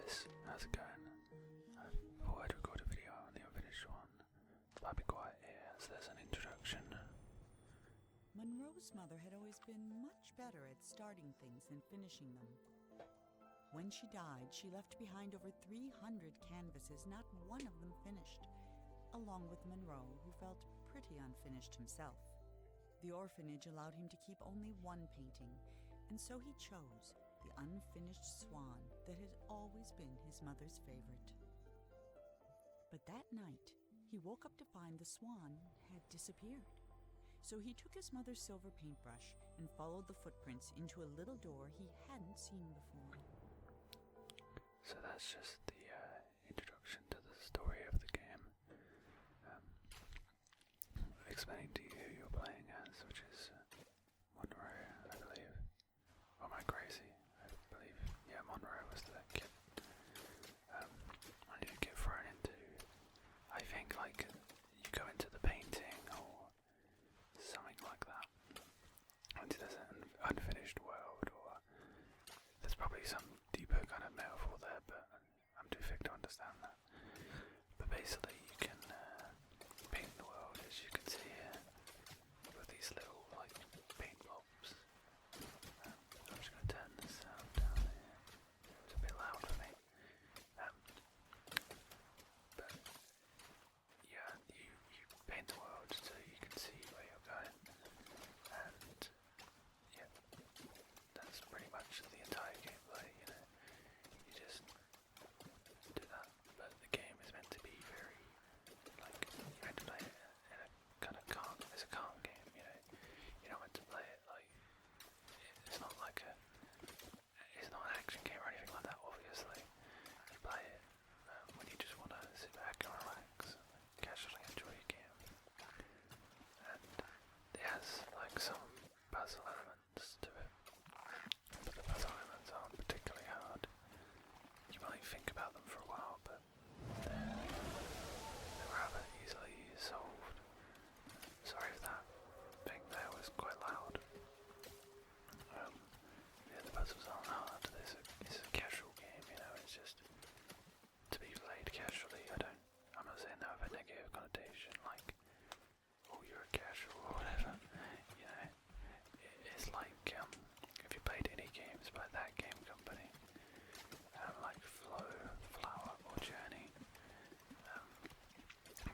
guys, how's it going? I thought I'd record a video on the Unfinished Swan, but I'll be quiet here as there's an introduction. Monroe's mother had always been much better at starting things than finishing them. When she died, she left behind over 300 canvases, not one of them finished, along with Monroe, who felt pretty unfinished himself. The orphanage allowed him to keep only one painting, and so he chose the Unfinished Swan that had always been his mother's favorite. But that night, he woke up to find the swan had disappeared. So he took his mother's silver paintbrush and followed the footprints into a little door he hadn't seen before. So that's just the introduction to the story of the game. Explaining to you who you're playing as, which is Monroe, I believe. Or am I crazy? I believe, yeah, Monroe was the kid. And you get thrown into, I think, like, you go into the painting or something like that. Into this unfinished world, or there's probably some deeper kind of metaphor there, but I'm too thick to understand that. But basically, you can paint the world, as you can see here, with these little, like, paint blobs. I'm just going to turn the sound down here. It's a bit loud for me. But yeah, you paint the world so you can see where you're going. And yeah, that's pretty much the entire gameplay, you know. You just do that. But the game is meant to be very, like, you're meant to play it in a kind of calm, it's a calm game, you know. You're not meant to play it like, it's not like it's not an action game or anything like that, obviously. You play it when you just want to sit back and relax and casually enjoy your game. And it has, like, some puzzle elements to it, but the puzzle elements aren't particularly hard. You might think about them for a while, but they're rather easily solved. Sorry if that thing there was quite loud. Yeah, the puzzles aren't hard. It's a casual game, you know, it's just to be played casually. I'm not saying that with a negative connotation, like, oh, you're a casual or whatever, you know. It's like, if you played any games by that game company, like Flower or Journey,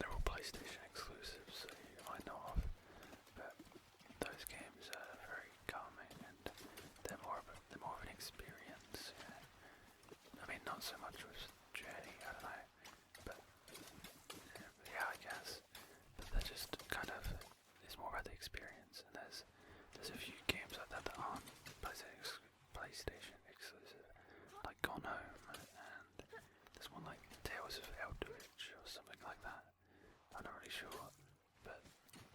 they're all PlayStation exclusives, so you might know of, but those games are very calming and they're more of an experience, you know. I mean, not so much with Journey, I don't know, but yeah, I guess, but they're just kind of, it's more about the experience, and there's a few games like that that aren't PlayStation exclusive, like Gone Home, and there's one like Tales of Eldritch or something like that. I'm not really sure, but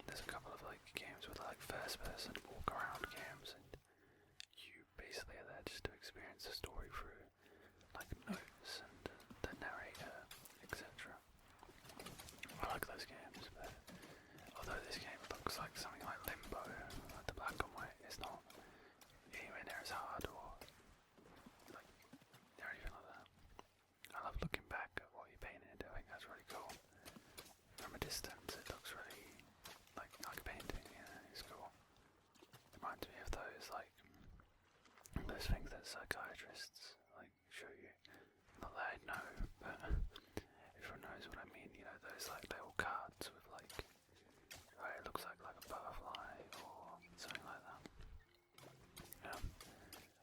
there's a couple of, like, games with, like, first-person walk-around games, and you basically are there just to experience the story through, like, notes and the narrator, etc. I like those games, but although this game looks like something like Limbo, like the black and white, it's not anywhere near as hard or like anything like that. I love looking back at what you painted. I think that's really cool. From a distance, it looks really like a painting. You know, it's cool. Reminds me of those those things that psychiatrists like show you. Not that I know, but everyone knows what I mean. You know, those like little cards with like, right, it looks like a butterfly or something like that.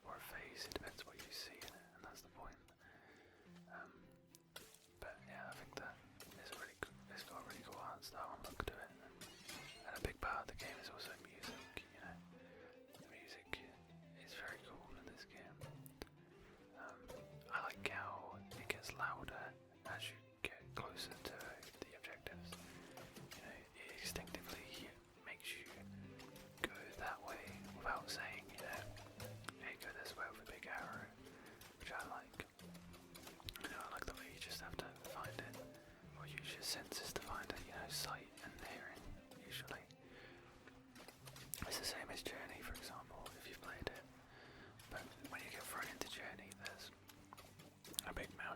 Or a face, it depends what you see in it, and that's the point. But yeah, I think that it's got a really cool art style and look to it, and a big part of the game is also music, you know. The music is very cool in this game. I like how it gets louder as you get closer to the objectives. You know, it instinctively makes you go that way without saying, you know, hey, go this way with a big arrow, which I like. You know, I like the way you just have to find it, or use your senses to find it, you know, sight and hearing, usually. It's the same as Journey, for example, if you've played it. But when you get thrown into Journey, there's a big mountain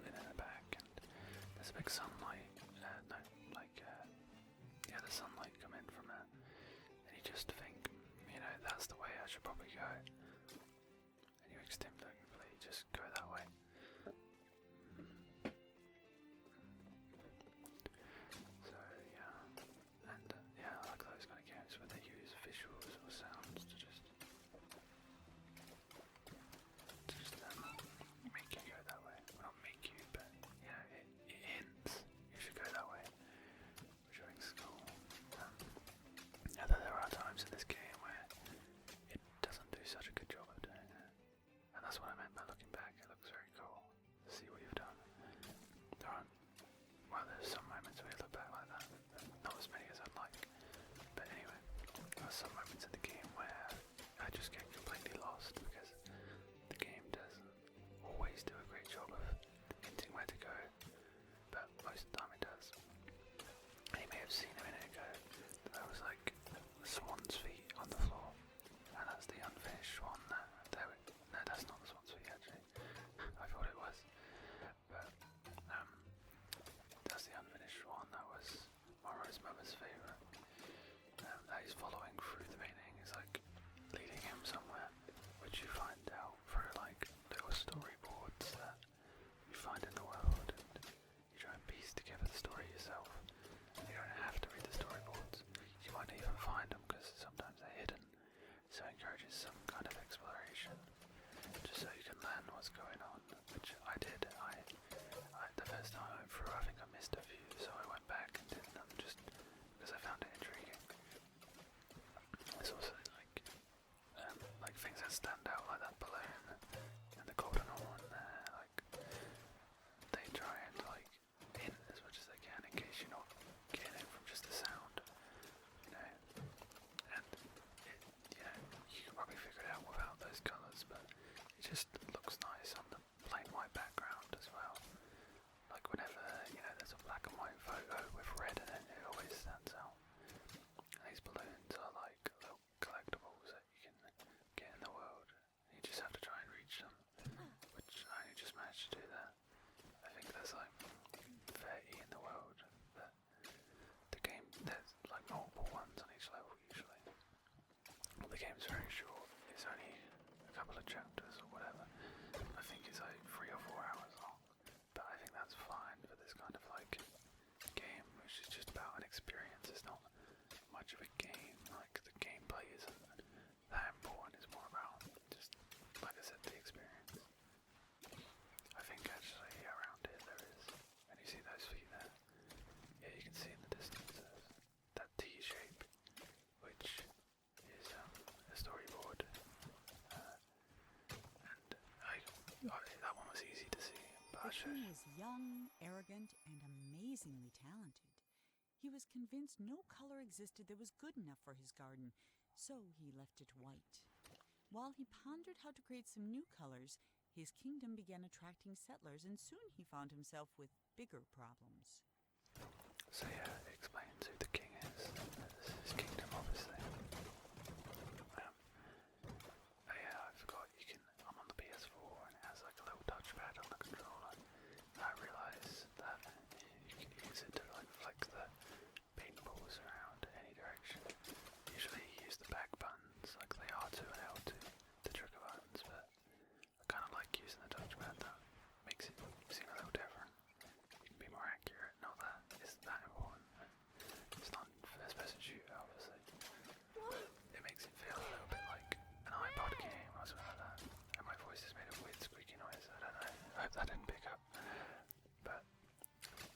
should probably go. And you extempore just go that way. So yeah, and yeah, I like those kind of games where they use visuals or sounds to just make you go that way. Well, not make you, but you know, it hints you should go that way, which I think is cool. Although there are times in this game where it doesn't do such a good job of doing it, and that's what I meant by looking back. It looks very cool to see what you've done. There aren't, well, there's some moments where you look back like that, but not as many as I'd like. But anyway, there are some moments in the game where I just get completely lost because the game doesn't always do a great job of hinting where to go, but most of the time it does. You may have seen a minute ago that there was like swan's feet on the floor, and that's the Unfinished Swan. No, that's not the swan's feet actually. I thought it was, but that's the Unfinished Swan. That was Morrow's mother's favourite. That he's following through the painting is like leading him somewhere, which you find out through like little storyboards that you find in the world, and you try and piece together the story yourself. And you don't have to read the storyboards. You might not even find them because sometimes they're hidden. So it encourages some kind of exploration, just so you can learn what's going on, which I did. The first time I went through, I think I missed a few, so I went back and did them just because I found it intriguing. There's also like things that stand out, like that balloon and the golden horn there. Like they try and like hint as much as they can in case you're not getting it from just the sound, you know. And you can probably figure it out without those colours, but it just looks nice on the plain white background as well. Like whenever, there's a black and white photo with red in it, it always stands out. And these balloons are like little collectibles that you can get in the world. You just have to try and reach them, which I only just managed to do that. I think there's like 30 in the world, but the game, there's like multiple ones on each level usually. The game's very short, it's only a couple of chapters or whatever. I think it's like 3 or 4 hours long, but I think that's fine for this kind of like game, which is just about an experience. It's not much of a game, like the gameplay isn't that important, it's more about just, like I said, the experience. I think actually around here there is, and you see those feet there? Yeah, you can see in the distance there's that T shape, which is a storyboard, and that one was easy to see, but The king was young, arrogant, and amazingly talented. He was convinced no color existed that was good enough for his garden, so he left it white. While he pondered how to create some new colors, his kingdom began attracting settlers, and soon he found himself with bigger problems. So yeah, it explains who the king is. This is his kingdom, obviously. Yeah, I forgot I'm on the PS4 and it has like a little touchpad on the controller. And I realised that you can use it to like flex the paintballs around any direction. Usually you use the back buttons, like the R2 and L2, the trigger buttons, but I kind of like using the touchpad. That makes it seem a little different. You can be more accurate, not that it's that important. It's not first person shooter, obviously. It makes it feel a little bit like an iPod game or something like that. And my voice is made of weird squeaky noise, I don't know. I hope that didn't pick up. But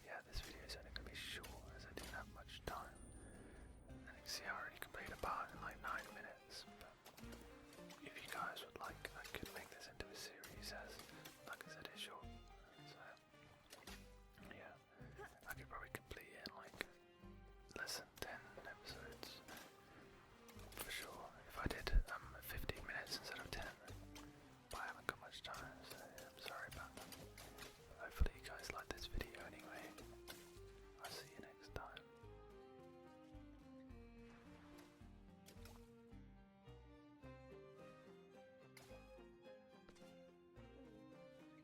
yeah, this video is only going to be short as I didn't have much time. And you can see how I